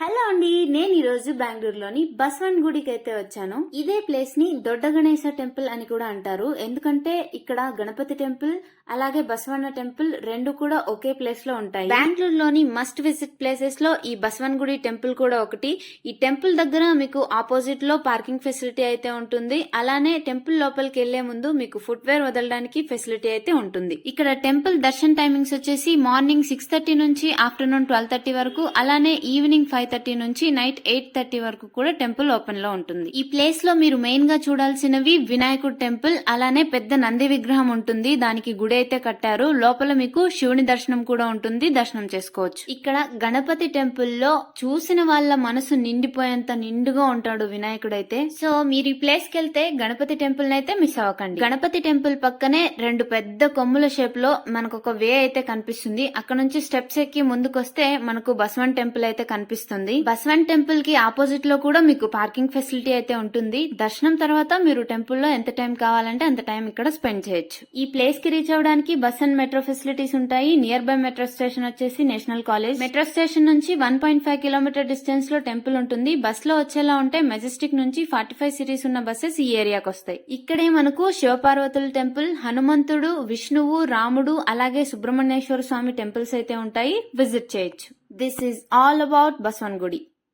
Hello అండి, నేను ఈ రోజు బెంగళూరులోని బస్వన్ గుడికి అయితే వచ్చాను. ఇదే ప్లేస్ ని దొడ్డ గణేశ టెంపుల్ అని కూడా అంటారు. ఎందుకంటే ఇక్కడ గణపతి టెంపుల్ అలాగే బసవన్న టెంపుల్ రెండు కూడా ఒకే ప్లేస్ లో ఉంటాయి. బెంగళూరులోని మస్ట్ విజిట్ ప్లేసెస్ లో ఈ బస్వన్ గుడి టెంపుల్ కూడా ఒకటి. ఈ టెంపుల్ దగ్గర మీకు ఆపోజిట్ లో పార్కింగ్ ఫెసిలిటీ అయితే ఉంటుంది. అలానే టెంపుల్ లోపలికి వెళ్లే ముందు మీకు ఫుట్వేర్ వదలడానికి ఫెసిలిటీ అయితే ఉంటుంది. ఇక్కడ టెంపుల్ దర్శన్ టైమింగ్స్ వచ్చేసి మార్నింగ్ 6:30 నుంచి ఆఫ్టర్నూన్ 12:30 వరకు, అలానే ఈవినింగ్ 5:30 నుంచి నైట్ 8:30 వరకు కూడా టెంపుల్ ఓపెన్ లో ఉంటుంది. ఈ ప్లేస్ లో మీరు మెయిన్ గా చూడాల్సినవి వినాయకుడు టెంపుల్, అలానే పెద్ద నంది విగ్రహం ఉంటుంది. దానికి గుడి అయితే కట్టారు. లోపల మీకు శివుని దర్శనం కూడా ఉంటుంది, దర్శనం చేసుకోవచ్చు. ఇక్కడ గణపతి టెంపుల్ లో చూసిన వాళ్ళ మనసు నిండిపోయేంత నిండుగా ఉంటాడు వినాయకుడు అయితే. సో మీరు ఈ ప్లేస్ కి వెళ్తే గణపతి టెంపుల్ అయితే మిస్ అవ్వకండి. గణపతి టెంపుల్ పక్కనే రెండు పెద్ద కొమ్ముల షేప్ లో మనకు ఒక వే అయితే కనిపిస్తుంది. అక్కడ నుంచి స్టెప్స్ ఎక్కి ముందుకొస్తే మనకు బసవన్ టెంపుల్ అయితే కనిపిస్తుంది. బసవన్ టెంపుల్ కి ఆపోజిట్ లో కూడా మీకు పార్కింగ్ ఫెసిలిటీ అయితే ఉంటుంది. దర్శనం తర్వాత మీరు టెంపుల్ లో ఎంత టైం కావాలంటే అంత టైం ఇక్కడ స్పెండ్ చేయొచ్చు. ఈ ప్లేస్ కి రీచ్ అవడానికి బస్ అండ్ మెట్రో ఫెసిలిటీస్ ఉంటాయి. నియర్ బై మెట్రో స్టేషన్ వచ్చేసి నేషనల్ కాలేజ్. మెట్రో స్టేషన్ నుంచి 1.5 కిలోమీటర్ డిస్టెన్స్ లో టెంపుల్ ఉంటుంది. బస్ లో వచ్చేలా ఉంటే మెజెస్టిక్ నుంచి 45 సిరీస్ ఉన్న బస్సెస్ ఈ ఏరియాకి వస్తాయి. ఇక్కడే మనకు శివపార్వతుల టెంపుల్, హనుమంతుడు, విష్ణువు, రాముడు అలాగే సుబ్రహ్మణ్యేశ్వర స్వామి టెంపుల్స్ అయితే ఉంటాయి. విజిట్ చేయొచ్చు. This is all about Basavan గుడి.